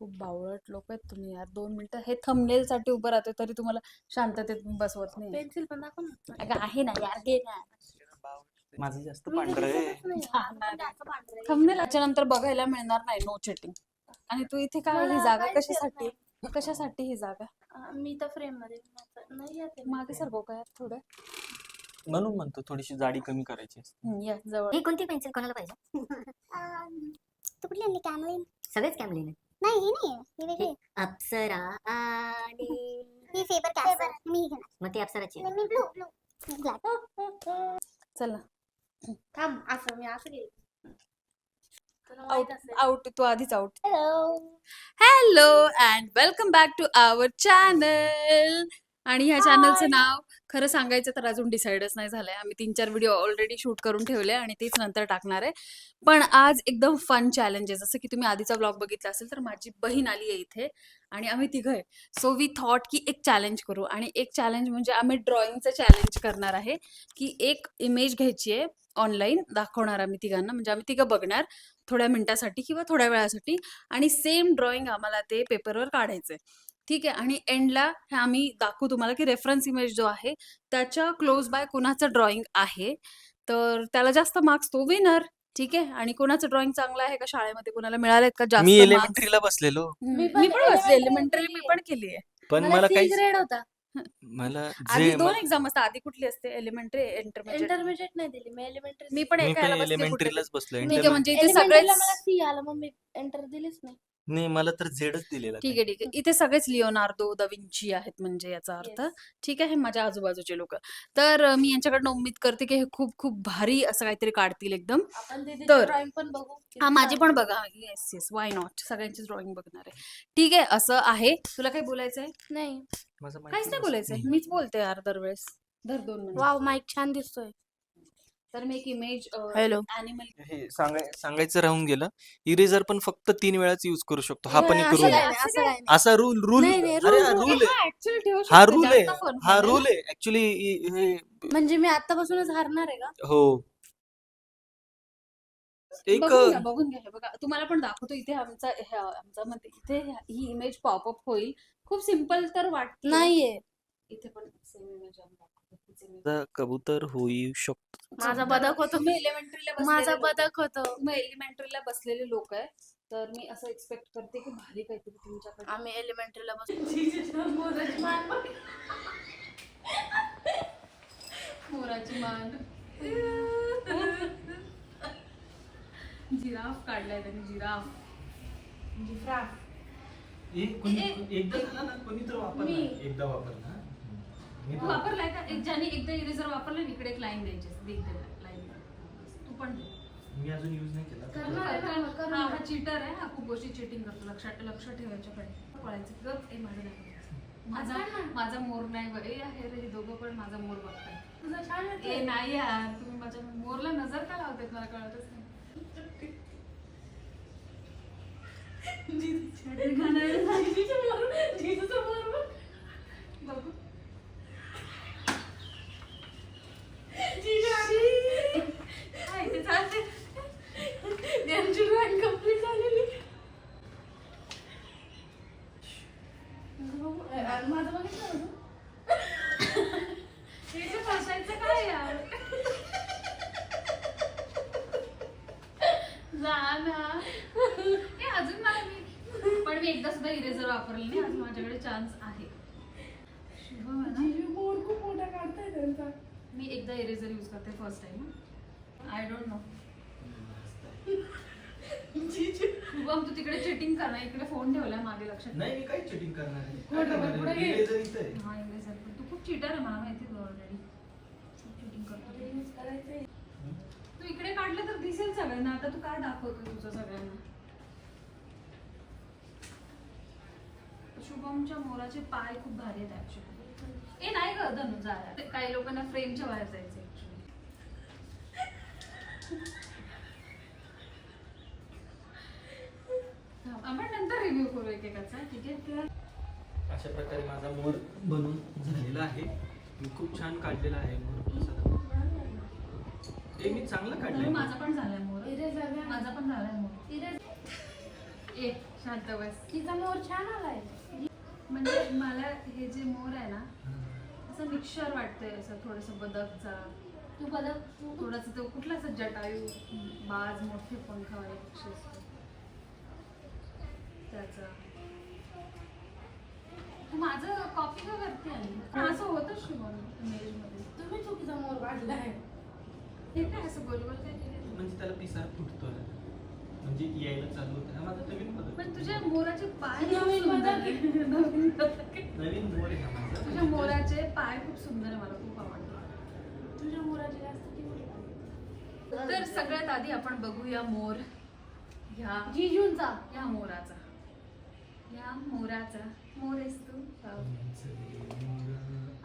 खूप बावळट लोक आहेत तुम्ही यार. 2 मिनिटं हे थंबनेल साठी उभं राहते तरी तुम्हाला शांततेत बसवत नाही. पेन्सिल पण दाखव ना. अगं आहे ना यार, घे ना. माझं जास्त पांढरं आहे. थंबनेल नंतर बघायला मिळणार नाही. No chatting. आणि तू इथे काय, ही जागा कशासाठी? कशासाठी ही जागा? मी तर फ्रेम मध्ये नाही येत आहे. मागे सरकव काय थोडं. म्हणून म्हणतो थोडीशी जाडी कमी करायची असते. या जवळ. ही कोणती पेन्सिल कोणाला पाहिजे? तू कुठली आणली? कॅमलिन? सगळेच कॅमलिन आहे. नाही ही नाही ही वेगळी आहे. अप्सरा आणि ही फेबर कॅस्टर. मी ही घेणार. मग ती अप्सराची आहे. मी ब्लू ब्लॅक. चला थांब असं मी असं गेली. तुला आउट माहित असेल. आउट. तू आधीच out. Hello. Hello and welcome back to our channel. आणि ह्या चॅनलचं नाव खरं सांगायचं तर अजून डिसाईडच नाही झालंय. आम्ही 3-4 व्हिडिओ ऑलरेडी शूट करून ठेवले आणि तेच नंतर टाकणार आहे. पण आज एकदम फन चॅलेंज आहे. जसं की तुम्ही आधीचा ब्लॉग बघितला असेल तर माझी बहीण आली आहे इथे आणि आम्ही तिघं आहे. सो वी थॉट की एक चॅलेंज करू. आणि एक चॅलेंज म्हणजे आम्ही ड्रॉइंगचं चॅलेंज करणार आहे की एक इमेज घ्यायची आहे, ऑनलाईन दाखवणार आम्ही तिघांना. म्हणजे आम्ही तिघं बघणार थोड्या मिनिटासाठी किंवा थोड्या वेळासाठी आणि सेम ड्रॉइंग आम्हाला ते पेपरवर काढायचंय. ठीक आहे. आणि एंडला हे आम्ही दाखवू तुम्हाला की रेफरन्स इमेज जो आहे त्याच्या क्लोज बाय कोणाचं ड्रॉइंग आहे, तर त्याला जास्त मार्क्स तो विनर. ठीक आहे. आणि कोणाचं ड्रॉइंग चांगलं आहे का शाळेमध्ये, कोणाला मिळालेत का जास्त मी marks? एलिमेंटरीला बसलेलो मी पण पण बसले elementary एलिमेंटरी, मी केलीये. पण केली आहे. पण मला मला सी काही ग्रेड होता. मला आधी जे 2 एक्झाम असतात. आधी कुठली असते? Elementary, intermediate. इंटरमिजिएट नाही दिली मी एलिमेंटरी. मी पण मी एका पण ह्याला बसले कुठे. एलिमेंटरीलाच बसलो. ठीक आहे. म्हणजे इथे एलिमेंटरीला सगळेच मला सी आलं मग मी एंटर दिलीच नाही. नाही, मला तर झेडच दिलेला. ठीक आहे. ठीक आहे. इथे सगळेच लिओनार्दो दा विंची आहेत म्हणजे याचा अर्थ. Yes. ठीक आहे. हे माझ्या आजूबाजूचे लोक. तर मी यांच्याकडनं उम्मीद करते की हे खूप खूप भारी असं काहीतरी काढतील एकदम. आपण दीदीची तर- ड्रॉइंग पण बघू. हा, माझी पण बघा. Yes yes, why not. सगळ्यांचीच ड्रॉइंग बघणार आहे. ठीक आहे. असं आहे. तुला काही बोलायचंय? नाही. माझं माहिती काहीच नाही नसतं. बोलायचंय. मीच बोलते यार दरवेळेस. धर 2 मिनिट. वाव माईक छान दिसतोय. तर मी एक इमेज Hello. ऍनिमल. हे सांगायचं राहून गेलं. इरेजर पण फक्त 3 वेळाच यूज करू शकतो. हा पण एक असं रूल काय आहे. नाही, असं काय नाही. असा रूल नाही, नाही, अरे rule, हा rule. रूल आहे. ऍक्च्युअली ठेवू हा शकते, रूल आहे. जास्त fun हा होईल. रूल आहे ऍक्च्युली. हे म्हणजे मी आतापासूनच हारणार आहे का? हो. एक बघून घ्या. हे बघा तुम्हाला पण दाखवतो. इथे आमचा मध्ये इथे ही इमेज पॉपअप होईल. खूप सिम्पल तर वाटते. नाहीये. इथे पण सेम इमेज दाखवतो. कबूतर होऊ शकतो. माझा बदक होतो. तुम्ही एलिमेंटरीला माझा बदक होतो. तुम्ही एलिमेंटरीला बसलेले लोक आहे. तर मी असं एक्सपेक्ट करते की भारी काहीतरी तुमच्याकडे. आम्ही एलिमेंटरीला बसतो. मोराची मान. जिराफ काढलाय त्यांनी. जिराफ. एकदा वापरला. वापरलाय का? ज्याने एकदा इरेजर वापरला इकडे एक लाईन द्यायची असते. दे इथे लाईन. तू पण दे. मी अजून यूज नाही केला. हा चीटर आहे. हा खूप गोष्टी चिटिंग करतो. लक्ष ठेवायच्या पाहिजे. पळायचं गप. ए माझं नाही. माझा मोर नाही. ए आहे रे, हे दोघं पण माझा मोर बघताय. तुझा छान ए नाही यार, तुम्ही माझ्या मोरला नजर का लावतायत मला कळतच नाही. बघू. हाय, ते चालते. त्यांची ड्रॉइंग कंप्लीट झालेली. माझं बघितलं ना तू? हे फसायचं काय यार? जा ना. ए अजून मला मी एकदा सुद्धा इरेजर वापरले नाही. अजून माझ्याकडे चान्स आहे. शुभम आहे ना? जीजू मोर खूप मोठा काढताय त्यांचा. मी एकदा इरेजर यूज करते first time. I don't know. Shubham तू तिकडे चिटिंग कर ना. इकडे फोन ठेवलाय मागे, लक्षात. नाही, मी काही चिटिंग करणार नाही. कुठे करणार आहे? इरेजर इथं आहे. हा इरेजर. पण तू खूप चिटर आहे, मला माहिती तुला ऑलरेडी. चिटिंग करतो. यूज करायचंय. तू इकडे काढलं तर दिसेल सगळ्यांना. आता तू काय दाखवतो तुझं सगळ्यांना? शुभमच्या मोराचे पाय खूप भारी आहेत ऍक्च्युअली. ए नाही ग धनु, जा. काही लोकांना फ्रेमच्या बाहेर जायचं ऍक्च्युअली. आपण नंतर रिव्ह्यू करू एकेकाचा. ठीक आहे. अशा प्रकारे माझा मोर बनून झालेला आहे. मी खूप छान काढलेला आहे मोर. हे मी चांगलं काढलंय. माझा पण झालाय मोर. इरेजर माझा पण झालाय मोर. इरेजर. ए शांत बस. तिचा मोर छान आलाय. म्हणजे मला हे जे मोर आहे ना असं मिक्सचर वाटतंय, असं थोडंसं बदकचा, तू बदक तू थोडासा तो कुठला असं जटायू बाज मोठे पंखावाले पक्षी असतो त्याचा. तू माझं कॉपी का करते आणि असं होतं शुभम इमेज मध्ये. तुम्ही चुकीचा मोर काढलाय. हे काय असं गोलगोल काय केलं? म्हणजे त्याला पिसार फुटतो ना, म्हणजे यायला चालू होतं. हा माझा नवीन बदक. पण तुझ्या मोराचे पाय नवीन खूप सुंदर बदक. आहे. नवीन बदक. नवीन मोर आहे हा माझा. तुझ्या मोराचे पाय खूप सुंदर आहे, मला खूप आवडतं. तुझ्या मोराची जास्त किंमत. तर सगळ्यात आधी आपण बघूया मोर. ह्या जिजूंचा या मोराचा, या मोराचा मोर आहेस तू.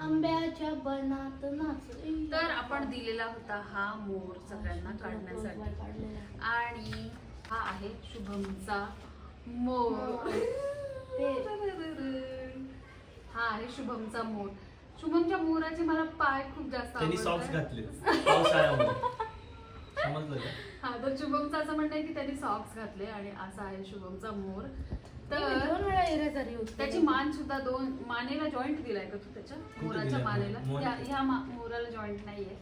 आंब्याच्या बनात नाचली. तर आपण दिलेला होता हा मोर सगळ्यांना काढण्यासाठी, आणि हा आहे शुभमचा मोर. हा आहे शुभमचा मोर. शुभमच्या मोराचे मला पाय खूप जास्त त्यांनी सॉक्स आवडतात. घातले पावसाळ्यामध्ये. समजलं का? हा, तर शुभमचं असं म्हणणं आहे की त्यांनी सॉक्स घातले, आणि असा आहे शुभमचा मोर. तर 2 वेळा इरेजर यूज त्याची मान सुद्धा दोन, मानेला जॉईंट दिलाय का तू त्याच्या मोराच्या दिलाय? मानेला? मोर- ह्या मोराला जॉईंट नाहीये,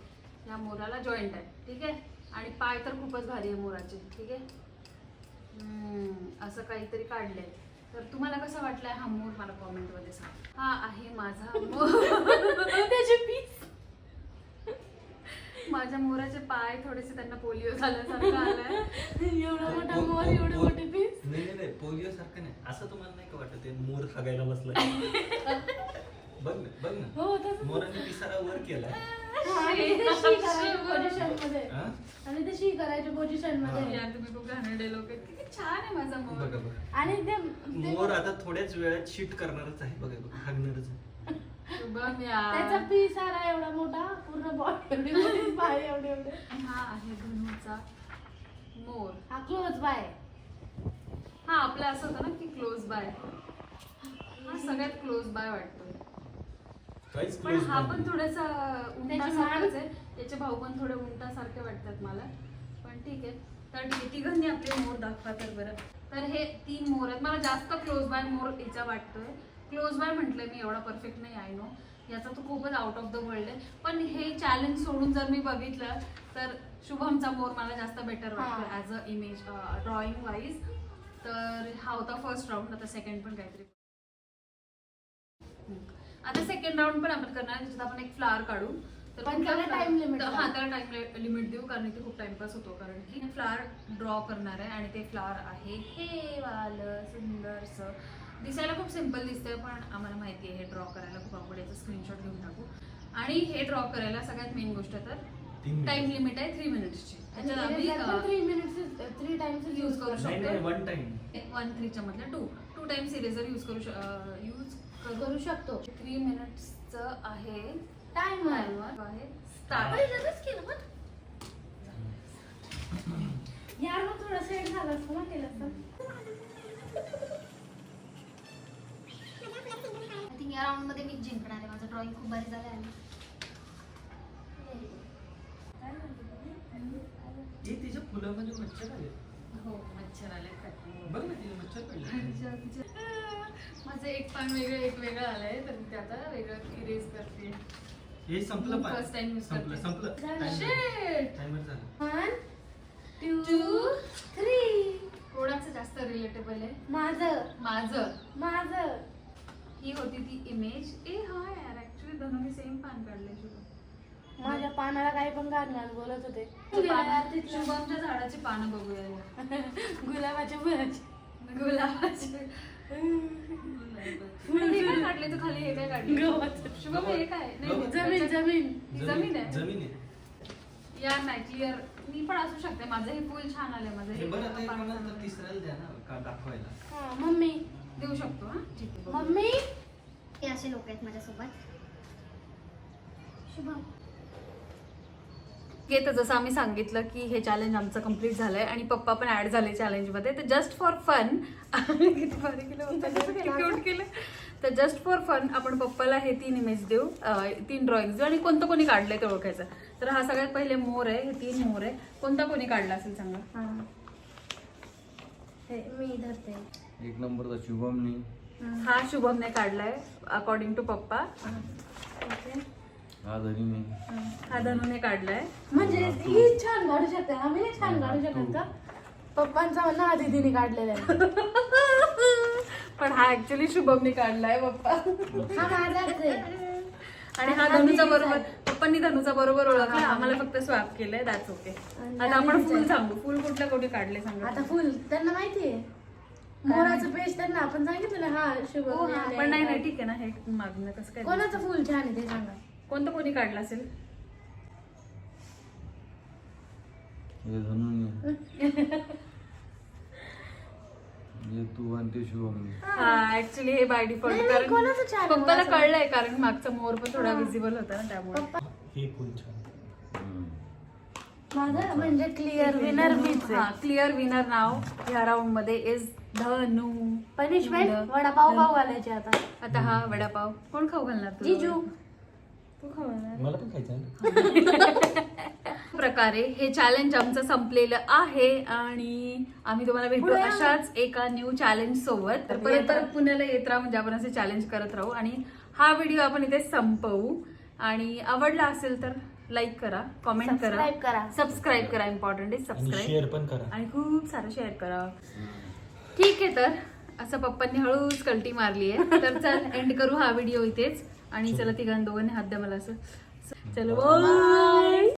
ह्या मोराला जॉईंट आहे. ठीक आहे. आणि पाय तर खूपच भारी आहे मोराचे. ठीक आहे. असं काहीतरी काढलंय. तर तुम्हाला कसं वाटलंय हा मोर मला कॉमेंट मध्ये सांग. हा आहे माझा मोर. त्याचे पीस. माझ्या मोराचे पाय थोडेसे त्यांना पोलिओ झाल्यासारखं आलाय. एवढा मोठा मोर, एवढे मोठे पीस. नाही पोलिओ सारखं नाही. असं तुम्हाला नाही का वाटत ते मोर हागायला बसलाय? बघ ना हो तसं. मोराने पिसारा वर केलाय. आणि ते शी करायच्या पोझिशन मध्ये. हा? आणि ते शी करायच्या पोझिशन मध्ये. यार तुम्ही खूप घाणेरडे लोक आहेत. किती छान आहे माझा मोर. बघा आणि ते मोर आता थोड्याच वेळात शीट करणारच आहे. बघा हागणारच आहे. शुभम यार. त्याचा पीस आला एवढा मोठा, पूर्ण बॉडी एवढी मोठी, पाय एवढे एवढे. हा आहे धनुचा मोर. हा क्लोज बाय. हा आपलं असं होतं ना की क्लोज बाय, हा सगळ्यात क्लोज बाय वाटतोय. काहीच पण close हा नाही. पण थोडासा त्याची उंटासारखाच आहे. याचे भाऊ पण थोडे उंटासारखे वाटतात मला, पण ठीक आहे. तर ठीक आहे, तिघांनी आपले मोर दाखवा तर बरं. तर हे 3 मोर आहेत. मला जास्त क्लोज बाय मोर याचा वाटतोय. क्लोज बाय म्हटलं मी, एवढा परफेक्ट नाही आय नो. याचा तो खूपच आउट ऑफ द वर्ल्ड आहे. पण हे चॅलेंज सोडून जर मी बघितलं तर शुभमचा मोर मला जास्त बेटर वाटतो as a image drawing wise. तर हा होता फर्स्ट राऊंड. आता सेकंड पण काहीतरी. आता सेकंड राऊंड पण आपण करणार, त्याच्यात आपण एक फ्लावर काढू. तर पण कुठला त्याला flower? time limit तर आहे. हा, त्याला टाइम लिमिट देऊ, कारण इथे खूप टाइमपास होतो. कारण की फ्लावर ड्रॉ करणार आहे, आणि ते फ्लावर आहे हे वालं सुंदरसं. दिसायला खूप सिम्पल दिसतंय, पण आम्हाला माहिती आहे हे ड्रॉ करायला खूप अवघड. याचा स्क्रीनशॉट घेऊन टाकू. आणि हे ड्रॉ करायला सगळ्यात मेन गोष्ट तर 3 minutes. टाइम लिमिट आहे 3 मिनिट्सची. त्याच्यात आम्ही 3 मिनिट्स 3 टाइम्स यूज करू नाही शकतो. One time. 1 3 च्या मधल्या 2 टाइम्स इरेजर यूज करू शकतो. 3 मिनिट्सचं आहे. टाइमर टाइमर आहे स्टार्ट. यार मग थोडं सेट झालं असतं ना केलं असतं. आय थिंक या राऊंड मध्ये मी जिंकणार आहे. माझं ड्रॉइंग खूप भारी झालं आहे. हे तिच्या फुलामध्ये मच्छर आले. हो, मच्छर आले काय. बघ ना तिला मच्छर पडले. माझं एक पान वेगळं एक वेगळं आलंय, तर मी ते आता वेगळं इरेज करते. हे संपलं पाय. First time use संपलं करते. झालं. Shit. टायमर झालं. 1 2 2 3. कोणाचं जास्त रिलेटेबल आहे? माझं. माझं. ही होती ती इमेज. हा यार, ऍक्च्युली दोघांनी सेम पान काढले. माझ्या पानाला काही पण घालणार बोलत होते. शुभमच्या झाडाची पानं बघूया. गुलाबाच्या फुलाची. गुलाबाचे. हे काय काढले तू खाली? हे काय काढले? गव्हाचं. शुभम हे काय? नाही, जमीन जमीन. ही जमीन आहे. जमीन आहे. यार नाही क्लिअर. मी पण असू शकते. माझं हे फुल छान आलंय. माझं हे हे बरं आता पान कोणाला चांगलं. तिसऱ्याला द्या ना का दाखवायला. हा, मम्मी. देऊ शकतो. हा ठीक आहे, बघू. मम्मी. हे असे लोक आहेत माझ्यासोबत. शुभम हे तर जसं आम्ही सांगितलं की हे चॅलेंज आमचं कम्प्लीट झालंय, आणि पप्पा पण ऍड झाले चॅलेंजमध्ये. तर जस्ट फॉर फन किती भारी केलं होतं, किती क्यूट केलं. तर जस्ट फॉर फन आपण पप्पाला हे 3 इमेज देऊ, 3 ड्रॉइंग्स देऊ, आणि कोणतं कोणी काढलंय ते ओळखायचं. तर हा सगळ्यात पहिले मोर आहे. हे 3 मोर आहे. कोणता कोणी काढला असेल सांगा. हे मी धरते. एक नंबरचा शुभमनी. हा शुभमने काढलाय अकॉर्डिंग टू पप्पा. हा धनीने. हा धनूने काढलाय. म्हणजे ही छान काढू शकते, आम्ही नाही छान काढू शकत का? पप्पांचा म्हणणं हा दीदीने काढलेला आहे. पण हा ऍक्च्युली शुभमने काढलाय पप्पा. हा माझाच आहे. आणि हा धनुचा बरोबर, पप्पांनी धनुचा बरोबर ओळखला, आम्हाला फक्त स्वॅप केलंय. That's okay. आता आपण फुल सांगू. फुल कुठल्या कोणी काढले सांगा. आता फुल त्यांना माहितीये, मोराचं पेज त्यांना आपण सांगितलं. हा शुभ. पण नाही नाही ठीक आहे ना, हे मागणं कसं काय. कोणाचं फुल छान आहे ते सांगा. कोणतं कोणी काढलं असेल. हे धनुने. हे तू आणि ते शुभमनी. हा ऍक्च्युली हे बाय डिफॉल्ट, नाही, कारण कोणाचं छान आहे पप्पाला मला कळलंय, कारण मागचा मोर पण थोडा विजिबल होता ना, त्यामुळे. हे फुल छान. माझं म्हणजे क्लिअर विनर मीच हा आहे. क्लिअर विनर नाव ह्या राऊंड मध्ये इज धनू. पनिशमेंट वडापाव खाऊ घालायचे आता. आता हा वडापाव कोण खाऊ घालणार तुला? जिजू. तू खाऊ घालणार. मला पण खायचं आहे. प्रकारे हे चॅलेंज आमचं संपलेलं आहे आणि आम्ही तुम्हाला भेटू अशाच एका न्यू चॅलेंज सोबत. तर परत पुण्याला येत राहू, म्हणजे आपण असे चॅलेंज करत राहू. आणि हा व्हिडिओ आपण इथे संपवू. आणि आवडला असेल तर लाईक करा, कॉमेंट करा, सबस्क्राईब करा. सबस्क्राईब करा. इम्पॉर्टंट आहे आणि सबस्क्राईब. शेअर पण करा. आणि खूप सारं शेअर करा. ठीक आहे, तर असं पप्पांनी हळूच कल्टी मारली आहे. तर चल एंड करू हा व्हिडिओ इथेच. आणि चला तिघांनी दोघांनी हात द्या मला असं. चलो बाय.